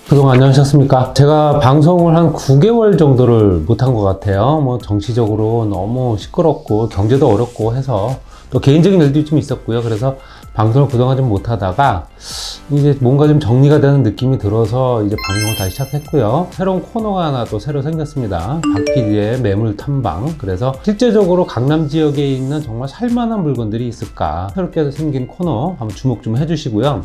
그동안 안녕하셨습니까? 제가 방송을 한 9개월 정도를 못한 것 같아요. 뭐 정치적으로 너무 시끄럽고 경제도 어렵고 해서 또 개인적인 일도 좀 있었고요. 그래서 방송을 그동안 좀 못하다가 이제 뭔가 좀 정리가 되는 느낌이 들어서 이제 방송을 다시 시작했고요. 새로운 코너가 하나 또 새로 생겼습니다. 박 PD의 매물 탐방. 그래서 실제적으로 강남 지역에 있는 정말 살만한 물건들이 있을까? 새롭게 생긴 코너 한번 주목 좀 해주시고요.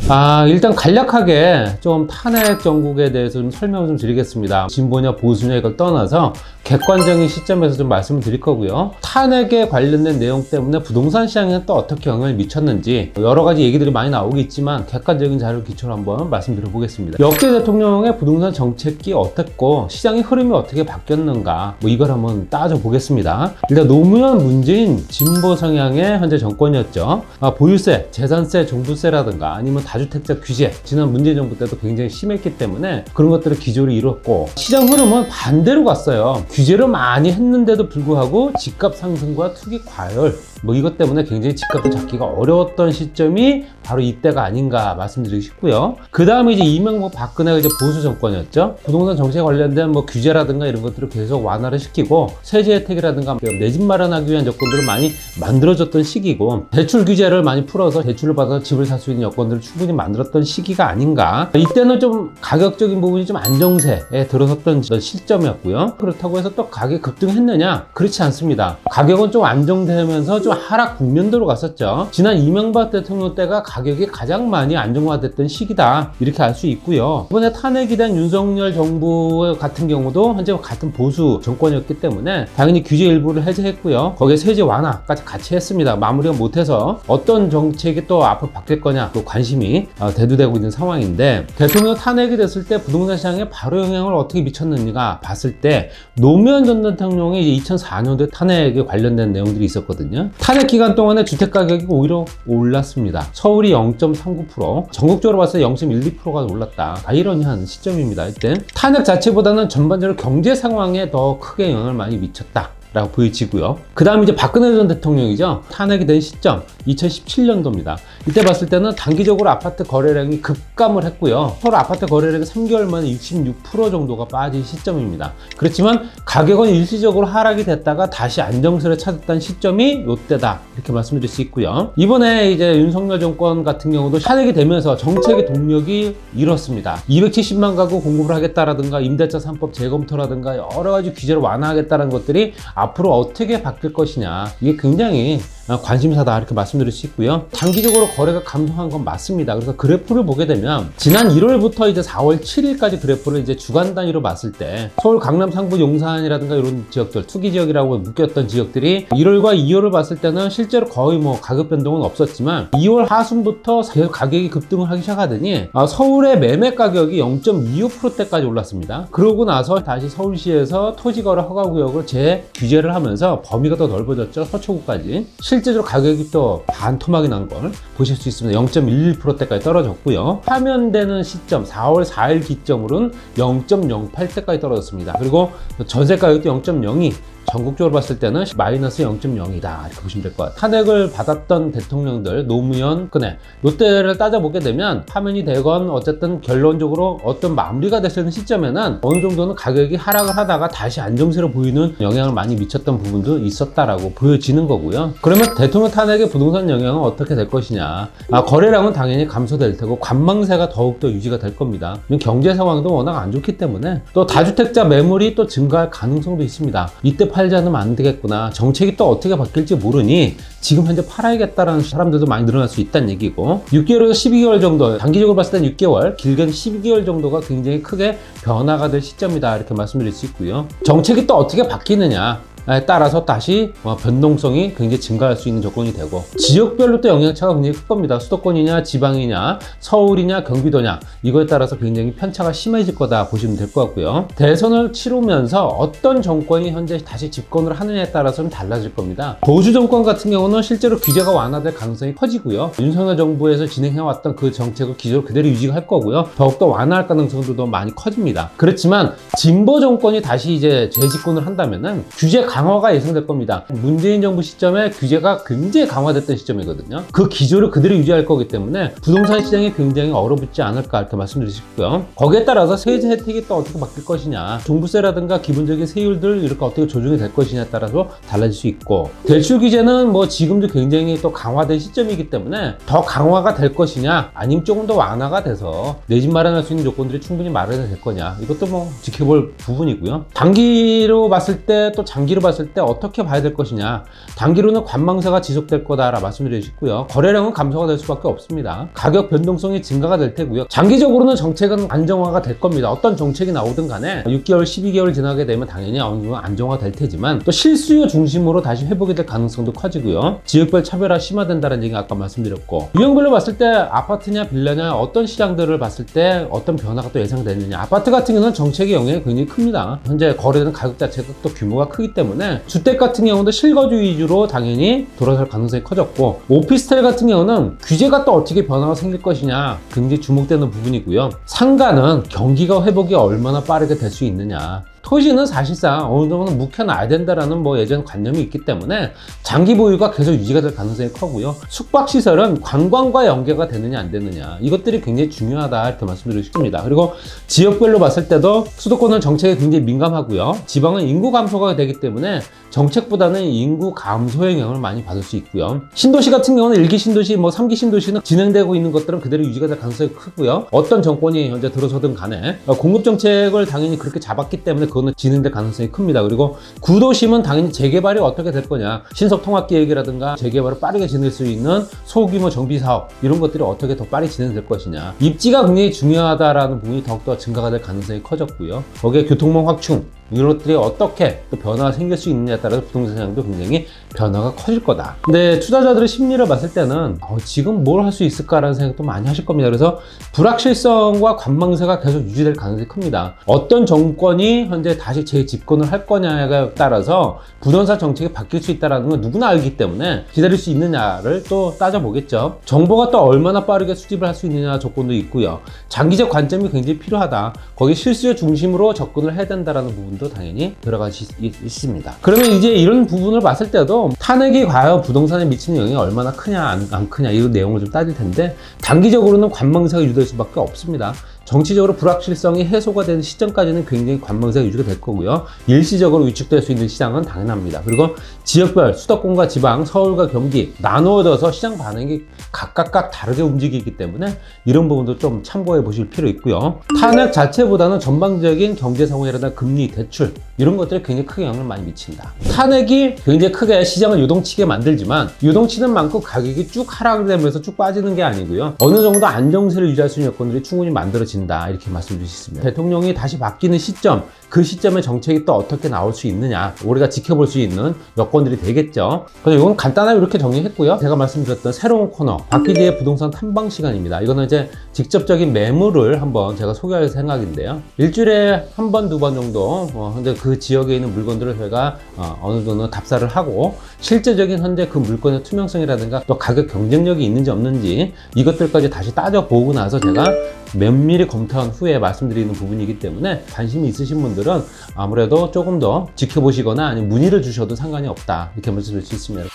일단 간략하게 좀 탄핵 정국에 대해서 좀 설명을 좀 드리겠습니다. 진보냐 보수냐 이걸 떠나서 객관적인 시점에서 좀 말씀을 드릴 거고요. 탄핵에 관련된 내용 때문에 부동산 시장에 또 어떻게 영향을 미쳤는지 여러 가지 얘기들이 많이 나오겠지만 객관적인 자료를 기초로 한번 말씀드려 보겠습니다. 역대 대통령의 부동산 정책이 어땠고 시장의 흐름이 어떻게 바뀌었는가 뭐 이걸 한번 따져 보겠습니다. 일단 노무현 문재인 진보 성향의 현재 정권이었죠. 보유세, 재산세, 종부세라든가 아니면 다주택자 규제 지난 문재인 정부 때도 굉장히 심했기 때문에 그런 것들을 기조로 이뤘고 시장 흐름은 반대로 갔어요. 규제를 많이 했는데도 불구하고 집값 상승과 투기 과열 뭐 이것 때문에 굉장히 집값을 잡기가 어려웠던 시점이 바로 이때가 아닌가 말씀드리고 싶고요. 그 다음에 이제 이명박 박근혜가 이제 보수 정권이었죠. 부동산 정책에 관련된 뭐 규제라든가 이런 것들을 계속 완화를 시키고 세제 혜택이라든가 내 집 마련하기 위한 여건들을 많이 만들어줬던 시기고 대출 규제를 많이 풀어서 대출을 받아서 집을 살 수 있는 여건들을 충분히 만들었던 시기가 아닌가. 이때는 좀 가격적인 부분이 좀 안정세에 들어섰던 시점이었고요. 그렇다고 해서 또 가격이 급등했느냐? 그렇지 않습니다. 가격은 좀 안정되면서 좀 하락 국면으로 갔었죠. 지난 이명박 대통령 때가 가격이 가장 많이 안정화됐던 시기다 이렇게 알 수 있고요. 이번에 탄핵이 된 윤석열 정부 같은 경우도 현재 같은 보수 정권이었기 때문에 당연히 규제 일부를 해제했고요. 거기에 세제 완화까지 같이 했습니다. 마무리가 못해서 어떤 정책이 또 앞으로 바뀔 거냐 또 관심이 대두되고 있는 상황인데 대통령 탄핵이 됐을 때 부동산 시장에 바로 영향을 어떻게 미쳤는가 봤을 때 노무현 전 대통령의 이제 2004년도에 탄핵에 관련된 내용들이 있었거든요. 탄핵 기간 동안에 주택 가격이 오히려 올랐습니다. 서울이 0.39%, 전국적으로 봤을 때 0.12%가 올랐다. 아이러니한 시점입니다. 이때 탄핵 자체보다는 전반적으로 경제 상황에 더 크게 영향을 많이 미쳤다 라고 보여지고요. 그 다음 이제 박근혜 전 대통령이죠. 탄핵이 된 시점 2017년도입니다. 이때 봤을 때는 단기적으로 아파트 거래량이 급감을 했고요. 서울 아파트 거래량이 3개월 만에 66% 정도가 빠진 시점입니다. 그렇지만 가격은 일시적으로 하락이 됐다가 다시 안정세를 찾았던 시점이 이때다 이렇게 말씀드릴 수 있고요. 이번에 이제 윤석열 정권 같은 경우도 탄핵이 되면서 정책의 동력이 잃었습니다. 270만 가구 공급을 하겠다라든가 임대차 3법 재검토라든가 여러 가지 규제를 완화하겠다는 것들이 앞으로 어떻게 바뀔 것이냐 이게 굉장히 관심사다 이렇게 말씀드릴 수 있고요. 단기적으로 거래가 감소한 건 맞습니다. 그래서 그래프를 보게 되면 지난 1월부터 이제 4월 7일까지 그래프를 이제 주간 단위로 봤을 때 서울 강남 상부 용산이라든가 이런 지역들 투기 지역이라고 묶였던 지역들이 1월과 2월을 봤을 때는 실제로 거의 뭐 가격 변동은 없었지만 2월 하순부터 가격이 급등을 하기 시작하더니 서울의 매매 가격이 0.25%대까지 올랐습니다. 그러고 나서 다시 서울시에서 토지거래 허가구역을 재규제를 하면서 범위가 더 넓어졌죠. 서초구까지. 실제적으로 가격이 또 반토막이 난 걸 보실 수 있습니다. 0.11%대까지 떨어졌고요. 파면되는 시점 4월 4일 기점으로는 0.08대까지 떨어졌습니다. 그리고 전세 가격도 0.02 전국적으로 봤을 때는 마이너스 0.0이다 이렇게 보시면 될 것 같아요. 탄핵을 받았던 대통령들 노무현, 박근혜 이때를 따져보게 되면 파면이 되건 어쨌든 결론적으로 어떤 마무리가 됐을 시점에는 어느 정도는 가격이 하락을 하다가 다시 안정세로 보이는 영향을 많이 미쳤던 부분도 있었다라고 보여지는 거고요. 그러면 대통령 탄핵의 부동산 영향은 어떻게 될 것이냐. 거래량은 당연히 감소될 테고 관망세가 더욱더 유지가 될 겁니다. 경제 상황도 워낙 안 좋기 때문에 또 다주택자 매물이 또 증가할 가능성도 있습니다. 이때 팔지 않으면 안 되겠구나. 정책이 또 어떻게 바뀔지 모르니 지금 현재 팔아야겠다라는 사람들도 많이 늘어날 수 있다는 얘기고 6개월에서 12개월 정도 단기적으로 봤을 땐 6개월 길게는 12개월 정도가 굉장히 크게 변화가 될 시점이다 이렇게 말씀드릴 수 있고요. 정책이 또 어떻게 바뀌느냐 따라서 다시 변동성이 굉장히 증가할 수 있는 조건이 되고 지역별로 또 영향차가 굉장히 클 겁니다. 수도권이냐 지방이냐 서울이냐 경기도냐 이거에 따라서 굉장히 편차가 심해질 거다 보시면 될 것 같고요. 대선을 치르면서 어떤 정권이 현재 다시 집권을 하느냐에 따라서는 달라질 겁니다. 보수 정권 같은 경우는 실제로 규제가 완화될 가능성이 커지고요. 윤석열 정부에서 진행해왔던 그 정책을 기조로 그대로 유지할 거고요. 더욱더 완화할 가능성도 더 많이 커집니다. 그렇지만 진보 정권이 다시 이제 재집권을 한다면은 규제 강화가 예상될 겁니다. 문재인 정부 시점에 규제가 굉장히 강화됐던 시점이거든요. 그 기조를 그대로 유지할 거기 때문에 부동산 시장이 굉장히 얼어붙지 않을까 이렇게 말씀드릴 수 있고요. 거기에 따라서 세제 혜택이 또 어떻게 바뀔 것이냐, 종부세라든가 기본적인 세율들 이렇게 어떻게 조정이 될 것이냐에 따라서 달라질 수 있고, 대출 규제는 뭐 지금도 굉장히 또 강화된 시점이기 때문에 더 강화가 될 것이냐, 아니면 조금 더 완화가 돼서 내 집 마련할 수 있는 조건들이 충분히 마련이 될 거냐, 이것도 뭐 지켜볼 부분이고요. 단기로 봤을 때 또 장기로 봤을 때 어떻게 봐야 될 것이냐, 단기로는 관망세가 지속될 거다라 말씀드리고 싶고요. 거래량은 감소가 될 수밖에 없습니다. 가격 변동성이 증가가 될 테고요. 장기적으로는 정책은 안정화가 될 겁니다. 어떤 정책이 나오든 간에 6개월, 12개월 지나게 되면 당연히 어느 정도 안정화 될 테지만 또 실수요 중심으로 다시 회복이 될 가능성도 커지고요. 지역별 차별화 심화된다는 얘기 아까 말씀드렸고, 유형별로 봤을 때 아파트냐 빌라냐 어떤 시장들을 봤을 때 어떤 변화가 또 예상되느냐. 아파트 같은 경우는 정책의 영향이 굉장히 큽니다. 현재 거래되는 가격 자체도 또 규모가 크기 때문에 주택 같은 경우도 실거주 위주로 당연히 돌아설 가능성이 커졌고, 오피스텔 같은 경우는 규제가 또 어떻게 변화가 생길 것이냐 굉장히 주목되는 부분이고요. 상가는 경기가 회복이 얼마나 빠르게 될 수 있느냐, 토지는 사실상 어느 정도 묵혀놔야 된다라는 뭐 예전 관념이 있기 때문에 장기 보유가 계속 유지가 될 가능성이 크고요. 숙박시설은 관광과 연계가 되느냐 안 되느냐, 이것들이 굉장히 중요하다 이렇게 말씀드리고 싶습니다. 그리고 지역별로 봤을 때도 수도권은 정책에 굉장히 민감하고요. 지방은 인구 감소가 되기 때문에 정책보다는 인구 감소의 영향을 많이 받을 수 있고요. 신도시 같은 경우는 1기 신도시, 뭐 3기 신도시는 진행되고 있는 것들은 그대로 유지가 될 가능성이 크고요. 어떤 정권이 현재 들어서든 간에 공급 정책을 당연히 그렇게 잡았기 때문에 그거는 진행될 가능성이 큽니다. 그리고 구도심은 당연히 재개발이 어떻게 될 거냐, 신석통합계획이라든가 재개발을 빠르게 진행할 수 있는 소규모 정비사업 이런 것들이 어떻게 더 빨리 진행될 것이냐, 입지가 굉장히 중요하다라는 부분이 더욱더 증가가 될 가능성이 커졌고요. 거기에 교통망 확충 이런 것들이 어떻게 또 변화가 생길 수 있느냐에 따라서 부동산 시장도 굉장히 변화가 커질 거다. 근데 투자자들의 심리를 봤을 때는 지금 뭘 할 수 있을까라는 생각도 많이 하실 겁니다. 그래서 불확실성과 관망세가 계속 유지될 가능성이 큽니다. 어떤 정권이 현재 다시 재집권을 할 거냐에 따라서 부동산 정책이 바뀔 수 있다는 건 누구나 알기 때문에 기다릴 수 있느냐를 또 따져보겠죠. 정보가 또 얼마나 빠르게 수집을 할 수 있느냐 조건도 있고요. 장기적 관점이 굉장히 필요하다. 거기 실수요 중심으로 접근을 해야 된다는 부분도 당연히 들어가 있습니다. 그러면 이제 이런 부분을 봤을 때도 탄핵이 과연 부동산에 미치는 영향이 얼마나 크냐 안 크냐 이런 내용을 좀 따질 텐데, 단기적으로는 관망세가 유지될 수밖에 없습니다. 정치적으로 불확실성이 해소가 되는 시점까지는 굉장히 관망세가 유지가 될 거고요. 일시적으로 위축될 수 있는 시장은 당연합니다. 그리고 지역별 수도권과 지방, 서울과 경기 나누어져서 시장 반응이 각각 다르게 움직이기 때문에 이런 부분도 좀 참고해 보실 필요 있고요. 탄핵 자체보다는 전반적인 경제 상황이라든가 금리, 대출 이런 것들이 굉장히 크게 영향을 많이 미친다. 탄핵이 굉장히 크게 시장을 요동치게 만들지만 요동치는 만큼 가격이 쭉 하락되면서 쭉 빠지는 게 아니고요. 어느 정도 안정세를 유지할 수 있는 여건들이 충분히 만들어진다 이렇게 말씀드릴 수 있습니다. 대통령이 다시 바뀌는 시점, 그 시점에 정책이 또 어떻게 나올 수 있느냐 우리가 지켜볼 수 있는 여건들이 되겠죠. 그래서 이건 간단하게 이렇게 정리했고요. 제가 말씀드렸던 새로운 코너 박기지의 부동산 탐방 시간입니다. 이거는 이제 직접적인 매물을 한번 제가 소개할 생각인데요. 일주일에 한 번, 두 번 정도 현재 그 지역에 있는 물건들을 저희가 어느 정도 답사를 하고 실제적인 현재 그 물건의 투명성이라든가 또 가격 경쟁력이 있는지 없는지 이것들까지 다시 따져보고 나서 제가 면밀히 검토한 후에 말씀드리는 부분이기 때문에 관심이 있으신 분들은 아무래도 조금 더 지켜보시거나 아니면 문의를 주셔도 상관이 없다 이렇게 말씀드릴 수 있습니다.